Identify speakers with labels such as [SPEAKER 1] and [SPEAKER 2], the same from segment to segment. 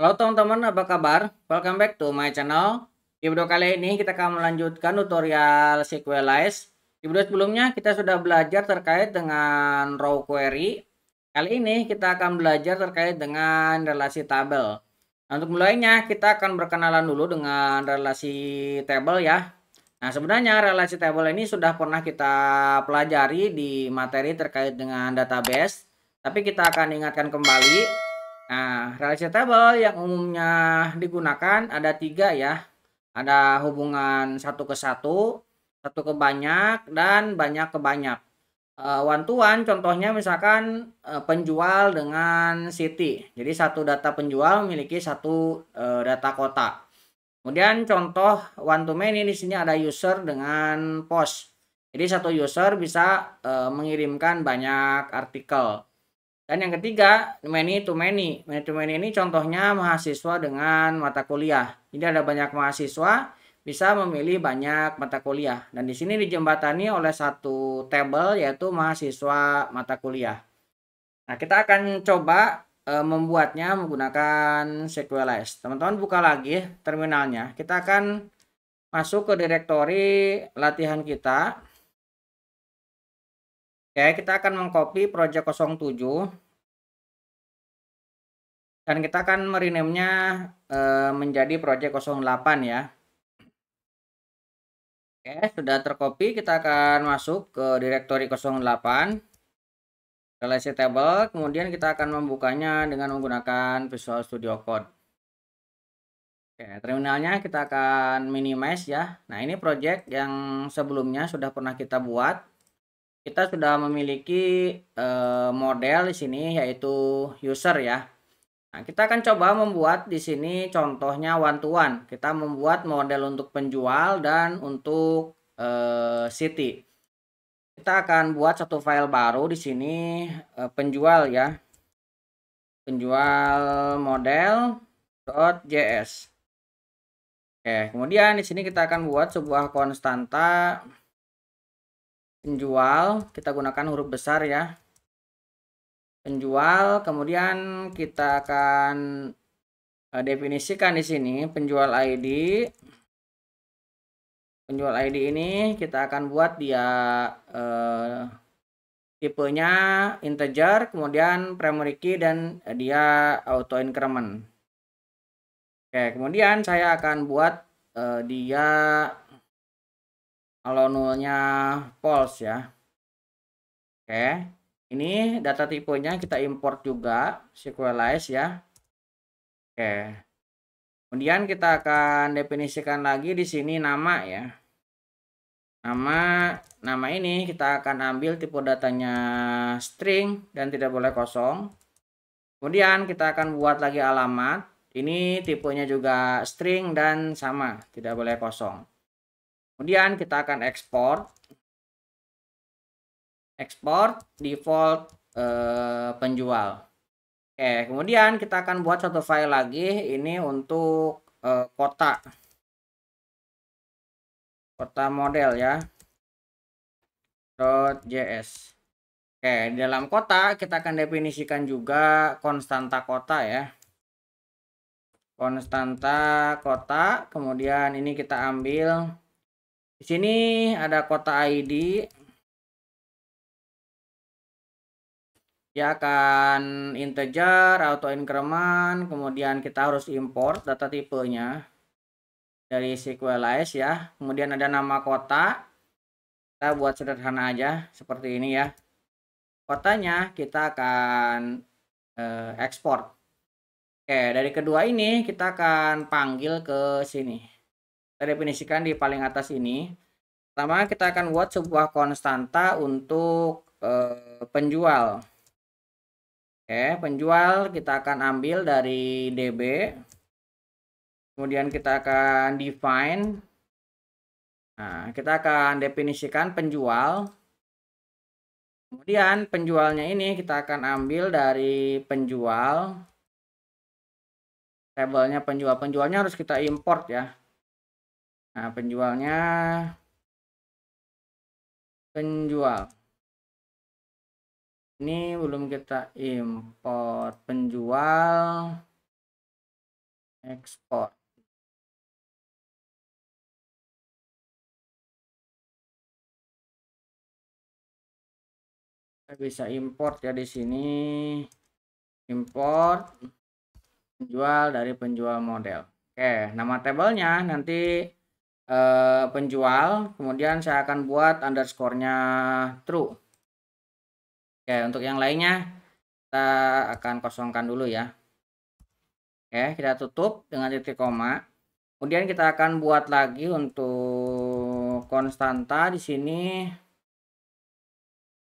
[SPEAKER 1] Halo teman-teman, apa kabar? Welcome back to my channel. Di video kali ini kita akan melanjutkan tutorial Sequelize. Di video sebelumnya kita sudah belajar terkait dengan row query. Kali ini kita akan belajar terkait dengan relasi tabel. Nah, untuk mulainya kita akan berkenalan dulu dengan relasi tabel ya. Nah, sebenarnya relasi tabel ini sudah pernah kita pelajari di materi terkait dengan database, tapi kita akan ingatkan kembali. Nah, relasi tabel yang umumnya digunakan ada tiga ya. Ada hubungan satu ke satu ke banyak, dan banyak ke banyak. One to one contohnya misalkan penjual dengan city. Jadi satu data penjual memiliki satu data kota. Kemudian contoh one to many di sini ada user dengan post. Jadi satu user bisa mengirimkan banyak artikel. Dan yang ketiga, many to many. Many to many ini contohnya mahasiswa dengan mata kuliah. Jadi ada banyak mahasiswa bisa memilih banyak mata kuliah. Dan di sini dijembatani oleh satu tabel yaitu mahasiswa mata kuliah. Nah, kita akan coba membuatnya menggunakan Sequelize. Teman-teman buka lagi terminalnya. Kita akan masuk ke direktori latihan kita. Oke, kita akan mengcopy project 07. Dan kita akan merename-nya menjadi project 08 ya. Oke, sudah tercopy, kita akan masuk ke directory 08, relasi table, kemudian kita akan membukanya dengan menggunakan Visual Studio Code. Oke, terminalnya kita akan minimize ya. Nah, ini project yang sebelumnya sudah pernah kita buat. Kita sudah memiliki model di sini yaitu user ya. Nah, kita akan coba membuat di sini contohnya one to one. Kita membuat model untuk penjual dan untuk city. Kita akan buat satu file baru di sini penjual ya. Penjual model.js. Oke, kemudian di sini kita akan buat sebuah konstanta penjual. Kita gunakan huruf besar ya. Penjual, kemudian kita akan definisikan di sini penjual ID. Penjual ID ini kita akan buat dia tipenya integer, kemudian primary key, dan dia auto increment. Oke, kemudian saya akan buat dia kalau nolnya false ya. Oke, ini data tipenya kita import juga Sequelize ya. Oke. Kemudian kita akan definisikan lagi di sini nama ya. Nama ini kita akan ambil tipe datanya string dan tidak boleh kosong. Kemudian kita akan buat lagi alamat. Ini tipenya juga string dan sama, tidak boleh kosong. Kemudian kita akan ekspor default penjual. Oke, kemudian kita akan buat satu file lagi ini untuk kota model ya, .js. Oke, di dalam kota kita akan definisikan juga konstanta kota ya. Konstanta kota, kemudian ini kita ambil di sini ada kota ID. Dia akan integer, auto increment, kemudian kita harus import data tipenya dari Sequelize ya. Kemudian ada nama kota. Kita buat sederhana aja seperti ini ya. Kotanya kita akan ekspor. Oke, dari kedua ini kita akan panggil ke sini. Kita definisikan di paling atas ini. Pertama kita akan buat sebuah konstanta untuk penjual. Oke, penjual kita akan ambil dari DB. Kemudian kita akan define. Nah, kita akan definisikan penjual. Kemudian penjualnya ini kita akan ambil dari penjual. Tabelnya penjual. Penjualnya harus kita import ya. Nah, penjualnya penjual. Ini belum kita import penjual. ekspor. Kita bisa import ya di sini. Import penjual dari penjual model. Oke, nama tabelnya nanti penjual, kemudian saya akan buat underscore-nya true. Oke, untuk yang lainnya kita akan kosongkan dulu ya. Oke, kita tutup dengan titik koma. Kemudian kita akan buat lagi untuk konstanta di sini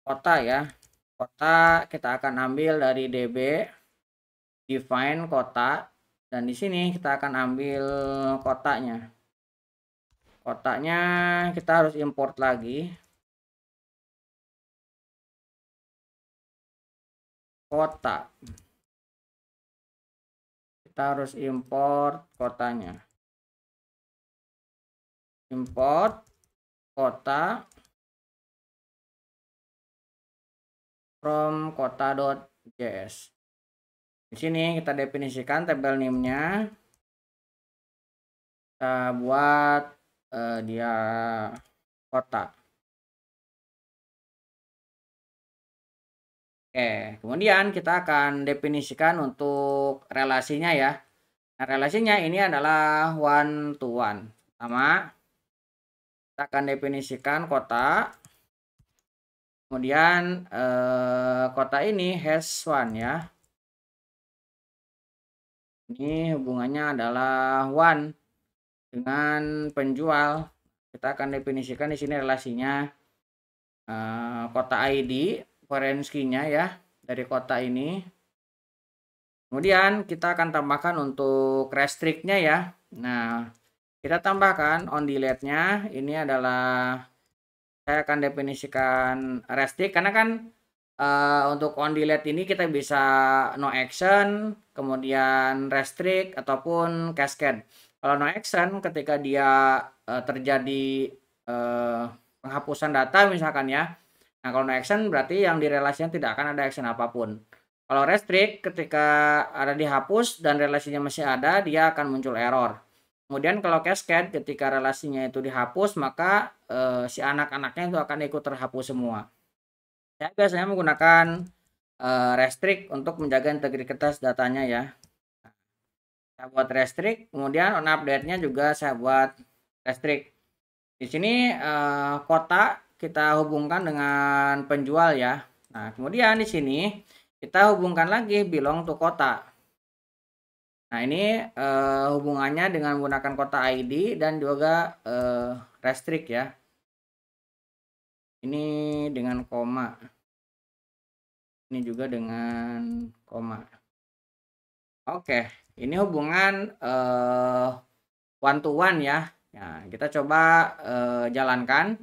[SPEAKER 1] kota ya. Kota kita akan ambil dari DB define kota, dan di sini kita akan ambil kotanya. Kotanya kita harus import lagi. Kota. Kita harus import kotanya. Import kota from kota.js. Di sini kita definisikan tabel name-nya. Kita buat dia kota. Oke, kemudian kita akan definisikan untuk relasinya ya. Nah, relasinya ini adalah one to one. Pertama, kita akan definisikan kota. Kemudian kota ini has one ya. Ini hubungannya adalah one dengan penjual. Kita akan definisikan di sini relasinya kota ID, foreign key-nya ya dari kota ini. Kemudian kita akan tambahkan untuk restrict-nya ya. Nah, kita tambahkan on delete-nya. Ini adalah saya akan definisikan restrict karena kan untuk on delete ini kita bisa no action, kemudian restrict ataupun cascade. Kalau no action ketika dia terjadi penghapusan data misalkan ya. Nah, kalau no action berarti yang di relasinya tidak akan ada action apapun. Kalau restrict ketika ada dihapus dan relasinya masih ada, dia akan muncul error. Kemudian kalau cascade ketika relasinya itu dihapus, maka si anak-anaknya itu akan ikut terhapus semua. Saya biasanya menggunakan restrict untuk menjaga integritas datanya ya. Saya buat restrict, kemudian on update-nya juga saya buat restrict. Di sini kota kita hubungkan dengan penjual ya. Nah, kemudian di sini kita hubungkan lagi belong to kota. Nah, ini hubungannya dengan menggunakan kota ID dan juga restrict ya. Ini dengan koma. Ini juga dengan koma. Oke, ini hubungan one to one ya. Nah, kita coba jalankan.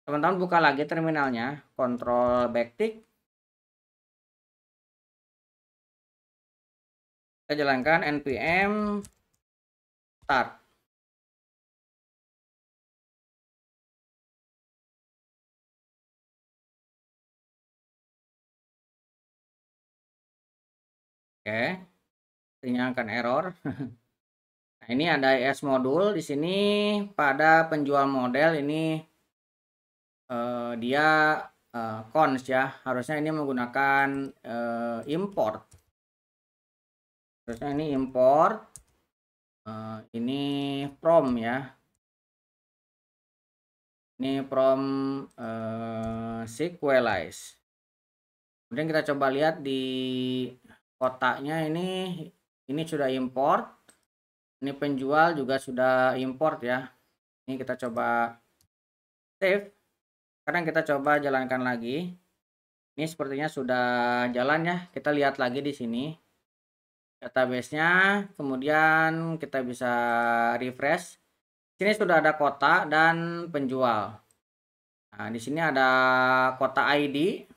[SPEAKER 1] Teman-teman buka lagi terminalnya, Ctrl backtick. Kita jalankan npm start. Oke, sinyalkan error. Nah, ini ada ES modul di sini pada penjual model ini dia cons ya. Harusnya ini menggunakan import. Harusnya ini import. Ini from ya. Ini from Sequelize. Kemudian kita coba lihat di kotaknya ini sudah import. Ini penjual juga sudah import ya. Ini kita coba save. Sekarang kita coba jalankan lagi. Ini sepertinya sudah jalan ya. Kita lihat lagi di sini database-nya. Kemudian kita bisa refresh. Sini sudah ada kota dan penjual. Nah, di sini ada kota ID.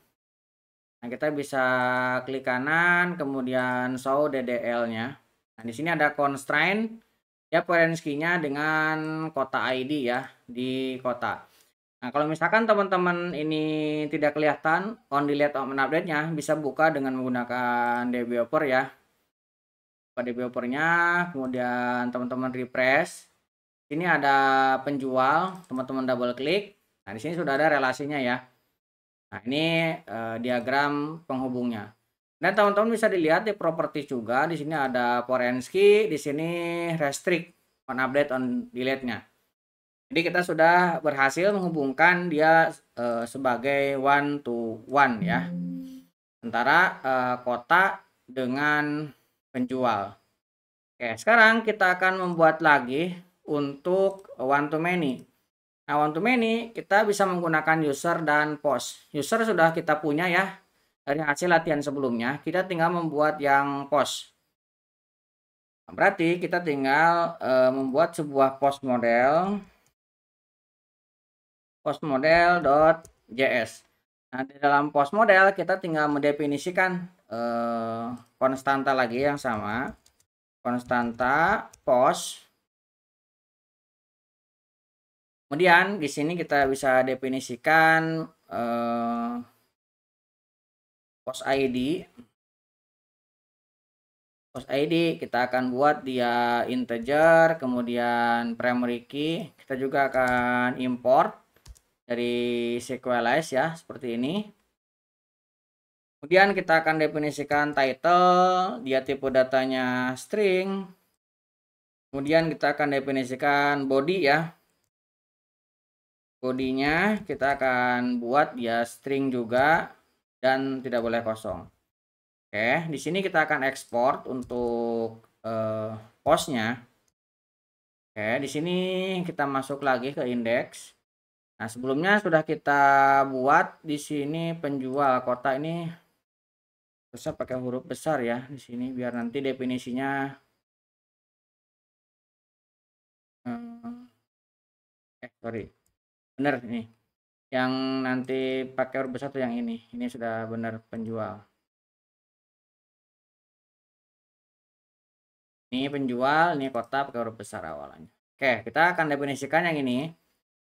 [SPEAKER 1] Nah, kita bisa klik kanan, kemudian show DDL-nya. Nah, di sini ada constraint ya parent key-nya dengan kota ID ya di kota. Nah, kalau misalkan teman-teman ini tidak kelihatan on delete on update-nya, bisa buka dengan menggunakan dbeoper ya. developernya, kemudian teman-teman refresh. Ini ada penjual, teman-teman double klik. Nah, di sini sudah ada relasinya ya. Nah, ini diagram penghubungnya. Dan teman-teman bisa dilihat di properti juga. Di sini ada foreign key, di sini restrict on update on delete-nya. Jadi kita sudah berhasil menghubungkan dia sebagai one to one ya. Antara kota dengan penjual. Oke, sekarang kita akan membuat lagi untuk one to many. Nah, one to many kita bisa menggunakan user dan post. User sudah kita punya ya dari hasil latihan sebelumnya. Kita tinggal membuat yang post. Nah, berarti kita tinggal membuat sebuah post model.js. Nah, di dalam post model kita tinggal mendefinisikan konstanta lagi yang sama. Konstanta post. Kemudian di sini kita bisa definisikan post ID. Post ID kita akan buat dia integer, kemudian primary key. Kita juga akan import dari SQLize ya, seperti ini. Kemudian kita akan definisikan title, dia tipe datanya string. Kemudian kita akan definisikan body ya. Bodinya kita akan buat dia string juga dan tidak boleh kosong. Oke, di sini kita akan ekspor untuk postnya. Oke, di sini kita masuk lagi ke indeks. Nah, sebelumnya sudah kita buat di sini penjual kota ini bisa pakai huruf besar ya di sini biar nanti definisinya sorry. Benar ini. Yang nanti pakai huruf besar tuh yang ini. Ini sudah benar penjual. Ini penjual, ini kota pakai huruf besar awalnya. Oke, kita akan definisikan yang ini.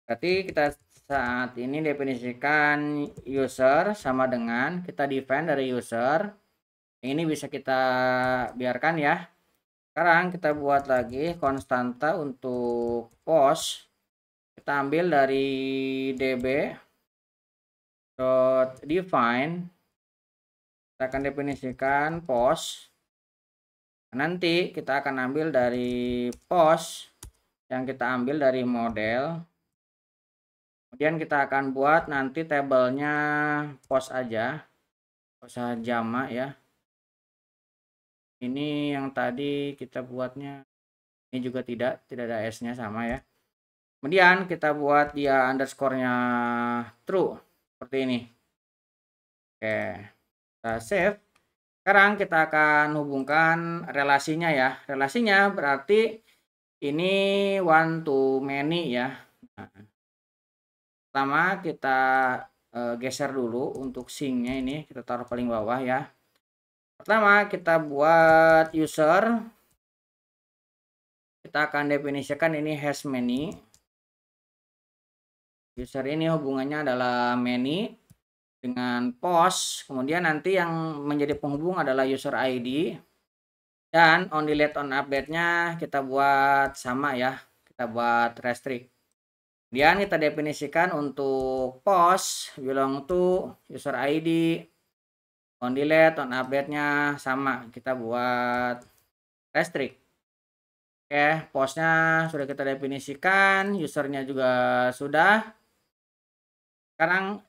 [SPEAKER 1] Berarti kita saat ini definisikan user sama dengan kita define dari user. Yang ini bisa kita biarkan ya. Sekarang kita buat lagi konstanta untuk post. Kita ambil dari db.define. Kita akan definisikan post. Nanti kita akan ambil dari post yang kita ambil dari model. Kemudian kita akan buat nanti tabelnya post aja. Post jama ya. Ini yang tadi kita buatnya. Ini juga tidak ada S-nya sama ya. Kemudian kita buat dia underscore-nya true. Seperti ini. Oke. Kita save. Sekarang kita akan hubungkan relasinya ya. Relasinya berarti ini one to many ya. Nah, pertama kita geser dulu untuk sync-nya ini. Kita taruh paling bawah ya. Pertama kita buat user. Kita akan definisikan ini has many. User ini hubungannya adalah many dengan post, kemudian nanti yang menjadi penghubung adalah user ID, dan on delete on update-nya kita buat sama ya, kita buat restrict. Kemudian kita definisikan untuk post belong to user ID, on delete on update-nya sama, kita buat restrict. Oke, postnya sudah kita definisikan, usernya juga sudah. Sekarang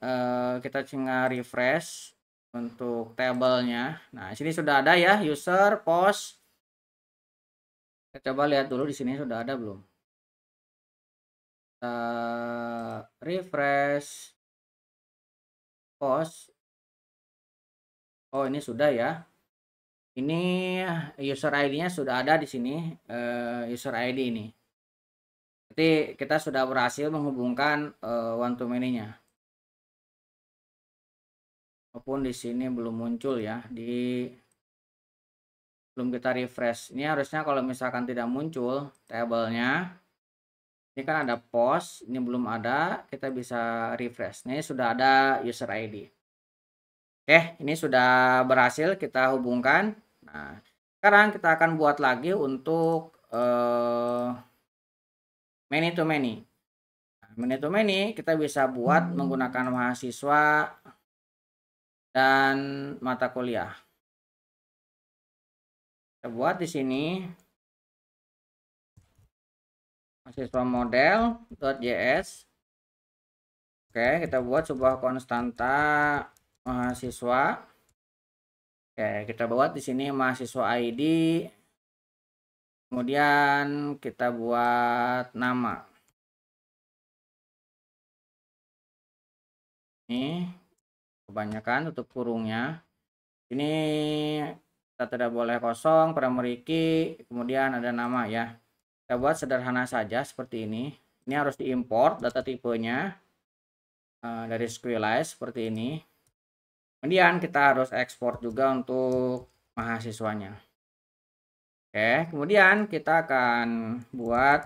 [SPEAKER 1] kita tinggal refresh untuk tabelnya. Nah, sini sudah ada ya user, post. Kita coba lihat dulu di sini sudah ada belum. Kita refresh post. Oh, ini sudah ya. Ini user ID-nya sudah ada di sini, user ID ini. Jadi kita sudah berhasil menghubungkan one to many-nya. Walaupun di sini belum muncul ya, belum kita refresh. Ini harusnya kalau misalkan tidak muncul tabelnya, ini kan ada post, ini belum ada, kita bisa refresh. Ini sudah ada user ID. Oke, ini sudah berhasil kita hubungkan. Nah, Sekarang kita akan buat lagi untuk many to many. Many to many kita bisa buat menggunakan mahasiswa dan mata kuliah. Kita buat di sini mahasiswa model.js. Oke, kita buat sebuah konstanta mahasiswa. Oke, kita buat di sini mahasiswa ID. Kemudian kita buat nama. Ini kebanyakan tutup kurungnya. Ini kita tidak boleh kosong, primary key, kemudian ada nama ya. Kita buat sederhana saja seperti ini. Ini harus diimport data tipenya dari SQLite seperti ini. Kemudian kita harus ekspor juga untuk mahasiswanya. Oke, kemudian kita akan buat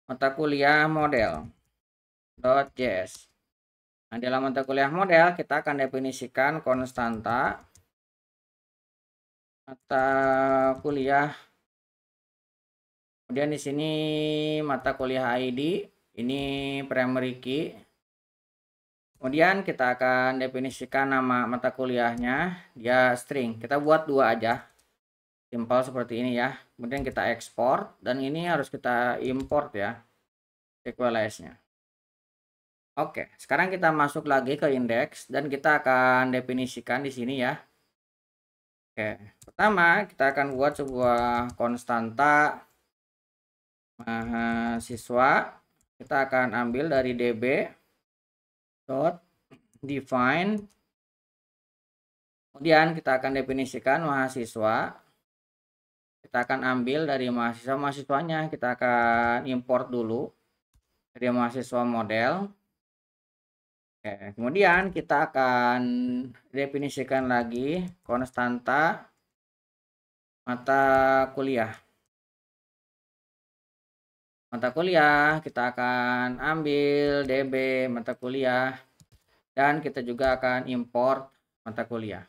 [SPEAKER 1] mata kuliah model.js. Nah, dalam mata kuliah model kita akan definisikan konstanta mata kuliah. Kemudian di sini mata kuliah ID, ini primary key. Kemudian kita akan definisikan nama mata kuliahnya, dia string. Kita buat 2 aja. Simpel seperti ini ya. Kemudian kita ekspor dan ini harus kita import ya. SQLite-nya. Oke, sekarang kita masuk lagi ke indeks dan kita akan definisikan di sini ya. Oke, pertama kita akan buat sebuah konstanta mahasiswa. Kita akan ambil dari db dot define. Kemudian kita akan definisikan mahasiswa. Kita akan ambil dari mahasiswanya. Kita akan import dulu dari mahasiswa model. Oke, kemudian kita akan definisikan lagi konstanta mata kuliah. Mata kuliah kita akan ambil db mata kuliah dan kita juga akan import mata kuliah.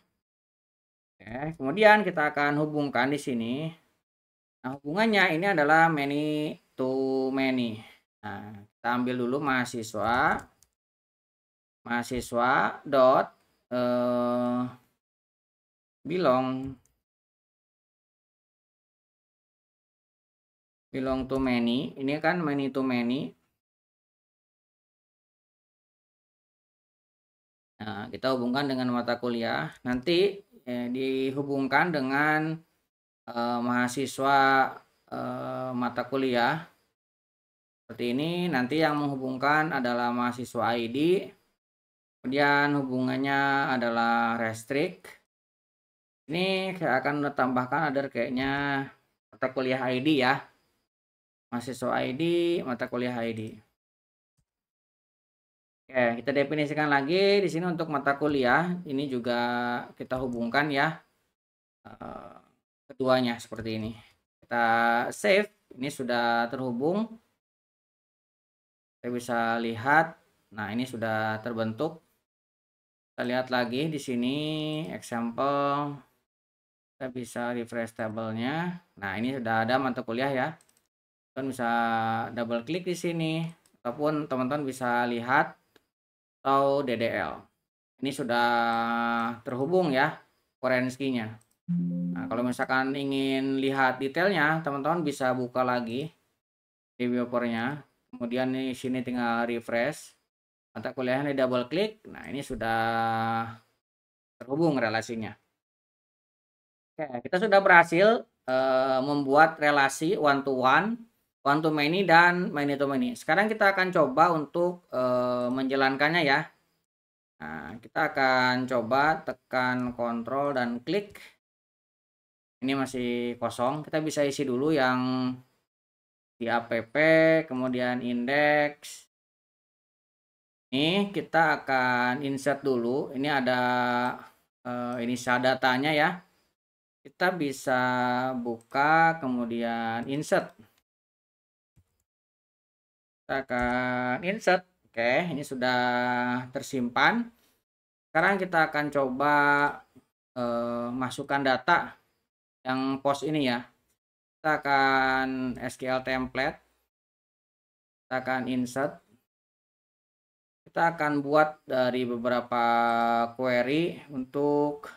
[SPEAKER 1] Oke, kemudian kita akan hubungkan di sini. Nah, hubungannya ini adalah many to many. Nah, kita ambil dulu mahasiswa dot belong to many. Ini kan many to many. Nah, kita hubungkan dengan mata kuliah. Nanti dihubungkan dengan mahasiswa mata kuliah. Seperti ini. Nanti yang menghubungkan adalah mahasiswa ID. Kemudian hubungannya adalah restrict. Ini saya akan tambahkan ada kayaknya mata kuliah ID ya. Mahasiswa ID, mata kuliah ID. Oke, kita definisikan lagi di sini untuk mata kuliah. Ini juga kita hubungkan ya. Keduanya seperti ini. Kita save. Ini sudah terhubung. Kita bisa lihat. Nah, ini sudah terbentuk. Kita lihat lagi di sini example. Kita bisa refresh tabelnya. Nah, ini sudah ada mata kuliah ya. Teman bisa double klik di sini ataupun teman-teman bisa lihat atau DDL. Ini sudah terhubung ya foreign key-nya. Nah, kalau misalkan ingin lihat detailnya, teman-teman bisa buka lagi di viewernya. Kemudian di sini tinggal refresh. Mata kuliahnya di double klik. Nah, ini sudah terhubung relasinya. Oke, kita sudah berhasil membuat relasi one to many dan many to many. Sekarang kita akan coba untuk menjalankannya ya. Nah, kita akan coba tekan Ctrl dan klik. Ini masih kosong. Kita bisa isi dulu yang di app, kemudian indeks. Ini kita akan insert dulu. Ini ada inisial datanya ya. Kita bisa buka kemudian insert. Kita akan insert. Oke, ini sudah tersimpan. Sekarang kita akan coba masukkan data. yang post ini ya. Kita akan SQL template, kita akan insert, kita akan buat dari beberapa query untuk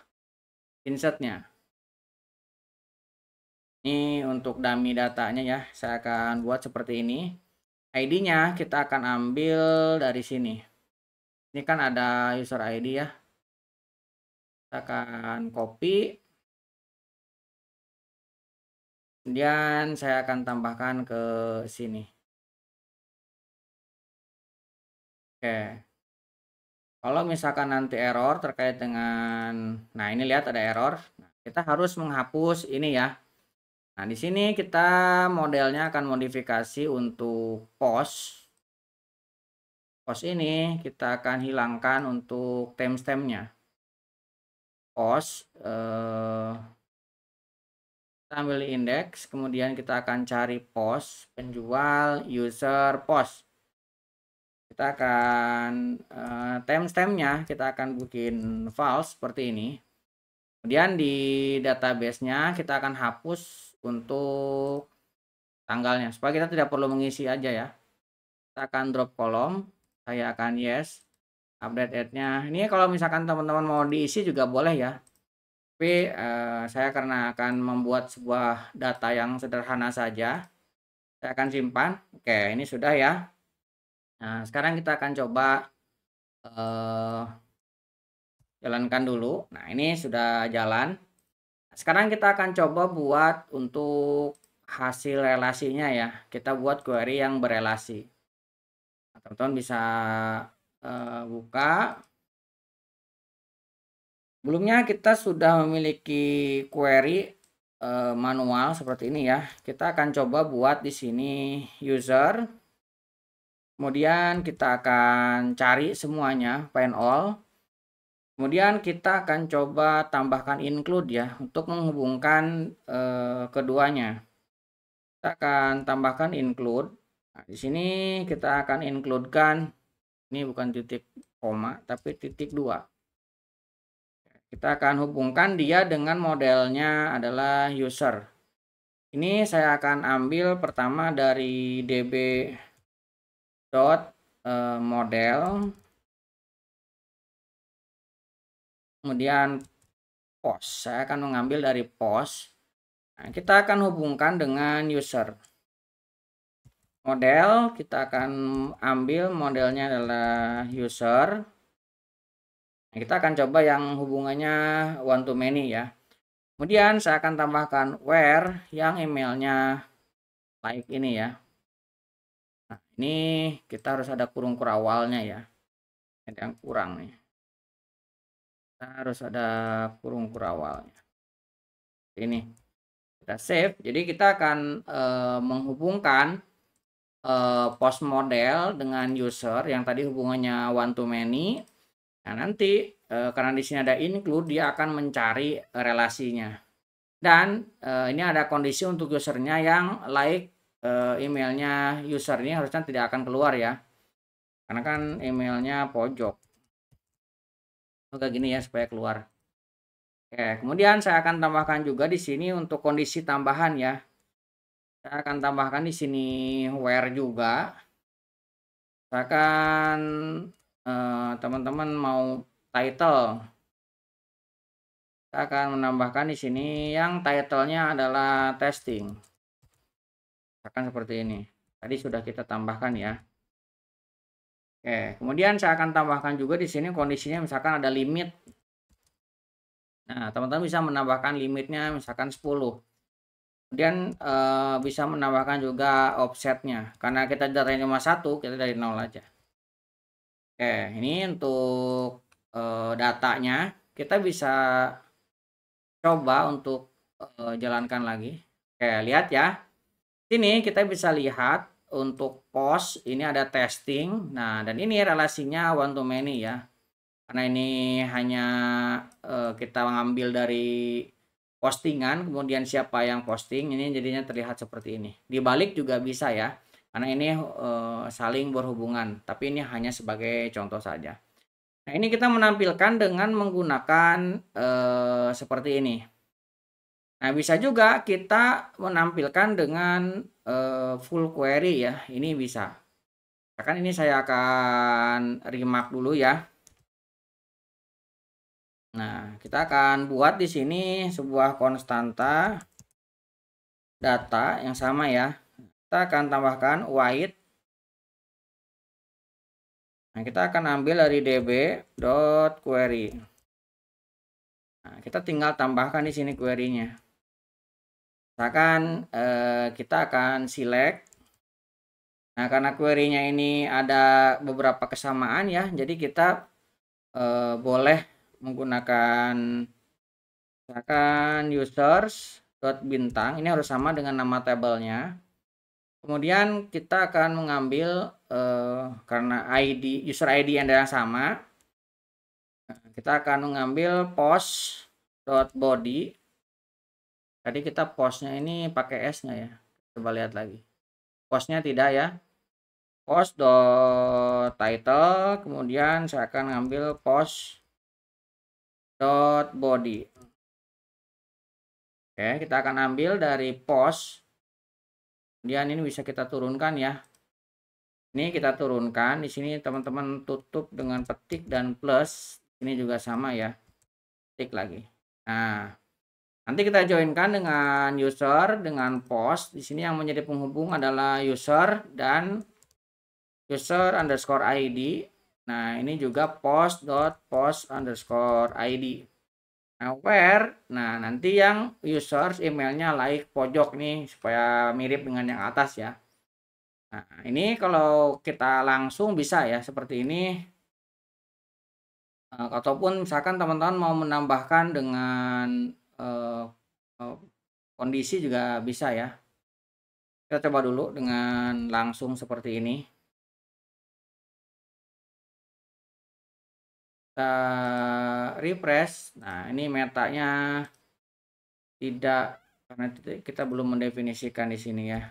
[SPEAKER 1] insertnya. Ini untuk dummy datanya ya, saya akan buat seperti ini. ID-nya kita akan ambil dari sini. Ini kan ada user ID ya. Kita akan copy. Kemudian saya akan tambahkan ke sini. Oke. Kalau misalkan nanti error terkait dengan, nah ini lihat ada error. Nah, kita harus menghapus ini ya. Nah, di sini kita modelnya akan modifikasi untuk post. Post ini kita akan hilangkan untuk timestamp-nya. Post, kita ambil indeks, kemudian kita akan cari post, penjual, user, post. Kita akan timestamp-nya kita akan bikin false seperti ini. Kemudian di database-nya kita akan hapus untuk tanggalnya supaya kita tidak perlu mengisi aja ya. Kita akan drop kolom, saya akan yes. Update add-nya ini kalau misalkan teman-teman mau diisi juga boleh ya. Tapi saya karena akan membuat sebuah data yang sederhana saja, saya akan simpan. Oke, ini sudah ya. Nah, sekarang kita akan coba jalankan dulu. Nah, ini sudah jalan. Sekarang kita akan coba buat untuk hasil relasinya ya. Kita buat query yang berelasi. Nah, teman-teman bisa buka. Sebelumnya kita sudah memiliki query manual seperti ini ya. Kita akan coba buat di sini user. Kemudian kita akan cari semuanya, find all. Kemudian kita akan coba tambahkan include ya untuk menghubungkan keduanya. Kita akan tambahkan include. Nah, di sini kita akan include-kan, ini bukan titik koma tapi titik 2. Kita akan hubungkan dia dengan modelnya adalah user. Ini saya akan ambil pertama dari db.model, kemudian post. Saya akan mengambil dari post. Nah, kita akan hubungkan dengan user. Model, kita akan ambil modelnya adalah user. Nah, kita akan coba yang hubungannya one to many ya. Kemudian saya akan tambahkan where yang emailnya like ini ya. Nah, ini kita harus ada kurung awalnya ya. Ada yang kurang nih. Kita harus ada kurung awalnya. Ini kita save. Jadi kita akan menghubungkan post model dengan user yang tadi hubungannya one to many. Nah, nanti karena di sini ada include, dia akan mencari relasinya. Dan ini ada kondisi untuk usernya yang like emailnya user ini harusnya tidak akan keluar ya. Karena kan emailnya pojok. Oke gini ya supaya keluar. Oke, kemudian saya akan tambahkan juga di sini untuk kondisi tambahan ya. Saya akan tambahkan di sini where juga. Saya akan teman-teman mau title. Saya akan menambahkan di sini yang title-nya adalah testing. Akan seperti ini. Tadi sudah kita tambahkan ya. Oke, kemudian saya akan tambahkan juga di sini kondisinya misalkan ada limit. Nah, teman-teman bisa menambahkan limitnya misalkan 10. Kemudian bisa menambahkan juga offsetnya. Karena kita datanya cuma 1, kita dari 0 aja. Oke, ini untuk datanya kita bisa coba untuk jalankan lagi. Oke, lihat ya. Sini kita bisa lihat untuk post ini ada testing. Nah, dan ini relasinya one to many ya. Karena ini hanya kita mengambil dari postingan, kemudian siapa yang posting, ini jadinya terlihat seperti ini. Dibalik juga bisa ya. Karena ini saling berhubungan, tapi ini hanya sebagai contoh saja. Nah, ini kita menampilkan dengan menggunakan seperti ini. Nah, bisa juga kita menampilkan dengan full query ya. Ini bisa. Kan ini saya akan remark dulu ya. Nah, kita akan buat di sini sebuah konstanta data yang sama ya. Kita akan tambahkan white. Nah, kita akan ambil dari db.query. Nah, kita tinggal tambahkan di sini query-nya. Misalkan kita akan select. Nah, karena query-nya ini ada beberapa kesamaan ya, jadi kita boleh menggunakan misalkan users dot bintang, ini harus sama dengan nama tabelnya. Kemudian kita akan mengambil karena user ID yang sama, kita akan mengambil post dot body. Tadi kita postnya ini pakai S nggak ya? Coba lihat lagi. Postnya tidak ya. Post dot title, kemudian saya akan ngambil post dot body. Oke, kita akan ambil dari post. Kemudian ini bisa kita turunkan ya. Ini kita turunkan. Di sini teman-teman tutup dengan petik dan plus. Ini juga sama ya. Tik lagi. Nah, nanti kita joinkan dengan user dengan post. Di sini yang menjadi penghubung adalah user dan user underscore ID. Nah, ini juga post dot post underscore ID. Nah, where, nah nanti yang users emailnya like pojok nih supaya mirip dengan yang atas ya. Nah, ini kalau kita langsung bisa ya seperti ini. Ataupun misalkan teman-teman mau menambahkan dengan eh, eh, kondisi juga bisa ya. Kita coba dulu dengan langsung seperti ini. Kita refresh. Nah, ini metanya tidak, karena kita belum mendefinisikan di sini ya.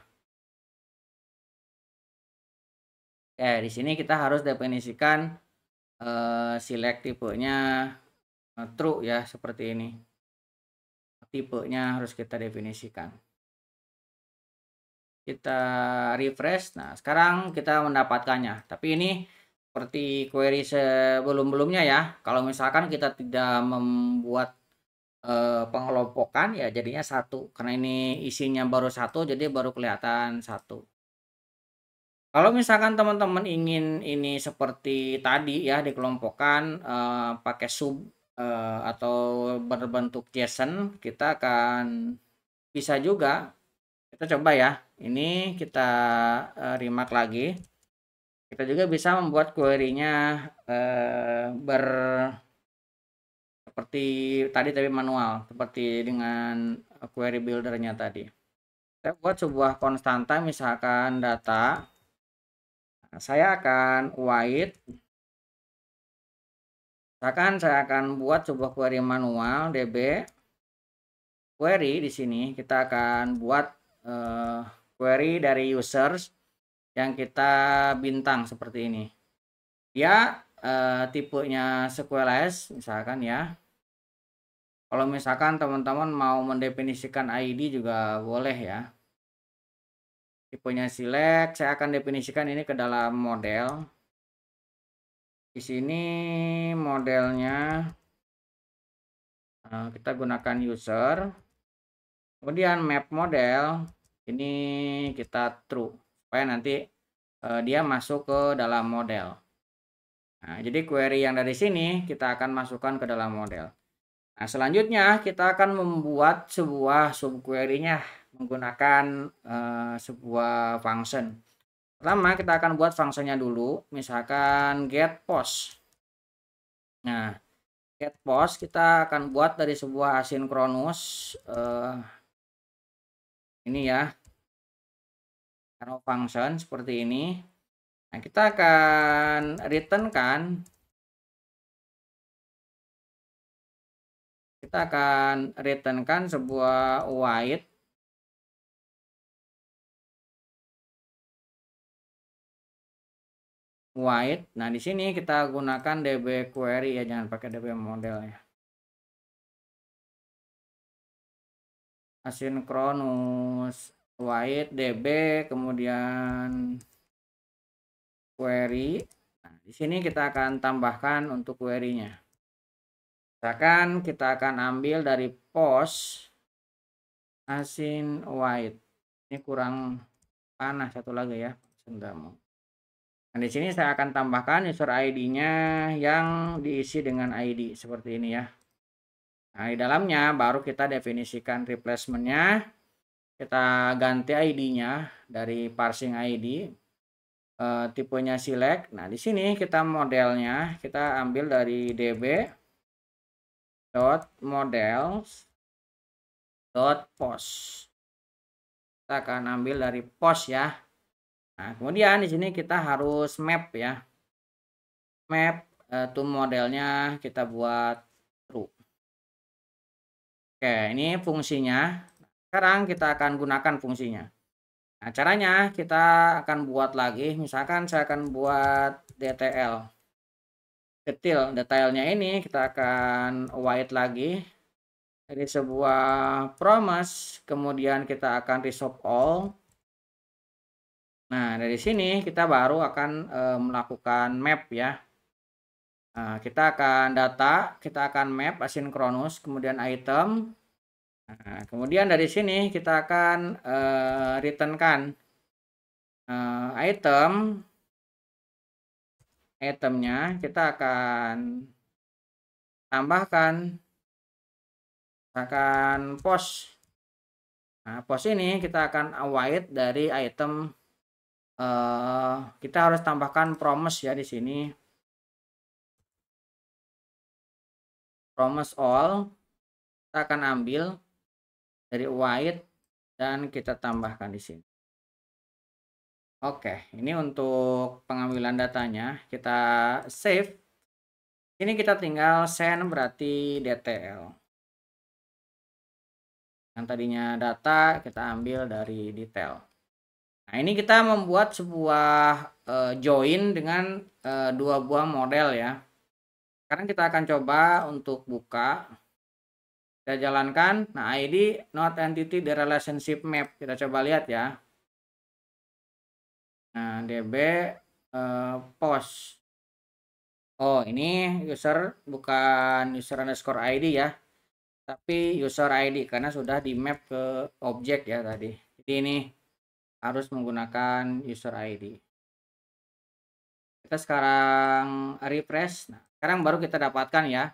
[SPEAKER 1] Di sini kita harus definisikan select tipenya true ya, seperti ini. Tipenya harus kita definisikan. Kita refresh. Nah, sekarang kita mendapatkannya. Tapi ini seperti query sebelum-belumnya ya. Kalau misalkan kita tidak membuat pengelompokan ya jadinya satu. Karena ini isinya baru satu, jadi baru kelihatan satu. Kalau misalkan teman-teman ingin ini seperti tadi ya dikelompokkan pakai sub atau berbentuk JSON, kita akan bisa juga. Kita coba ya. Ini kita remark lagi. Kita juga bisa membuat query-nya seperti tadi tapi manual, seperti dengan query builder-nya tadi. Kita buat sebuah konstanta misalkan data. Nah, saya akan white. Misalkan saya akan buat sebuah query manual db query. Di sini kita akan buat query dari users yang kita bintang seperti ini. Dia tipenya SQLize misalkan ya. Kalau misalkan teman-teman mau mendefinisikan ID juga boleh ya. Tipenya select, saya akan definisikan ini ke dalam model. Di sini modelnya kita gunakan user. Kemudian map model ini kita true supaya nanti dia masuk ke dalam model. Nah, jadi query yang dari sini kita akan masukkan ke dalam model. Nah, selanjutnya kita akan membuat sebuah subquery-nya menggunakan sebuah function. Pertama kita akan buat fungsinya dulu, misalkan get post. Nah, get post kita akan buat dari sebuah asynchronous ini ya, arrow function seperti ini. Nah, kita akan return kan, sebuah white. Nah, di sini kita gunakan db query ya, jangan pakai db model ya. asynchronous await DB, kemudian query. Nah, di sini kita akan tambahkan untuk query-nya. Misalkan kita akan ambil dari post async await. Ini kurang panas satu lagi ya. Sebentar mau. Nah, di sini saya akan tambahkan user ID-nya yang diisi dengan ID seperti ini ya. Nah, di dalamnya baru kita definisikan replacement-nya. Kita ganti ID-nya dari parsing ID. Tipenya select. Nah, di sini kita modelnya kita ambil dari db.models.post. Kita akan ambil dari post ya. Nah, kemudian di sini kita harus map ya. Map to modelnya kita buat true. Oke, ini fungsinya. Sekarang kita akan gunakan fungsinya. Nah, caranya kita akan buat lagi. Misalkan saya akan buat DTL. Detailnya ini kita akan await lagi. Jadi sebuah promise, kemudian kita akan resolve all. Nah, dari sini kita baru akan melakukan map ya. Nah, kita akan data, kita akan map asynchronous, kemudian item. Nah, kemudian dari sini kita akan returnkan itemnya kita akan tambahkan akan post. Nah, post ini kita akan await dari item. Kita harus tambahkan promise ya di sini. Promise all kita akan ambil dari await dan kita tambahkan di sini. Oke, ini untuk pengambilan datanya kita save. Ini kita tinggal send berarti DTL. Yang tadinya data kita ambil dari detail. Nah, ini kita membuat sebuah join dengan dua buah model ya. Sekarang kita akan coba untuk buka. Kita jalankan. Nah, ID not entity the relationship map. Kita coba lihat ya. Nah, DB post. Oh, ini user bukan user underscore ID ya. Tapi user ID karena sudah di map ke objek ya tadi. Jadi ini harus menggunakan user ID. Kita sekarang refresh. Nah, sekarang baru kita dapatkan ya.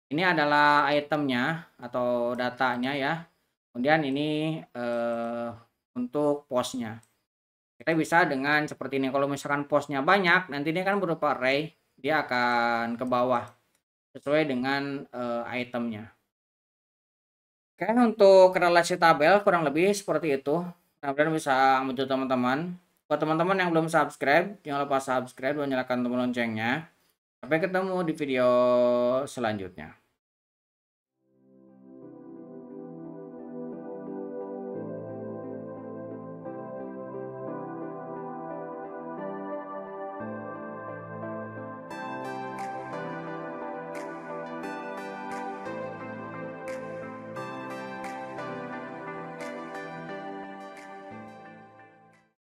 [SPEAKER 1] Ini adalah itemnya atau datanya ya. Kemudian ini untuk postnya. Kita bisa dengan seperti ini. Kalau misalkan postnya banyak, nanti ini kan berupa array. Dia akan ke bawah sesuai dengan itemnya. Oke, untuk relasi tabel kurang lebih seperti itu. Mudah-mudahan bisa membantu teman-teman. Buat teman-teman yang belum subscribe, jangan lupa subscribe dan nyalakan tombol loncengnya. Sampai ketemu di video selanjutnya.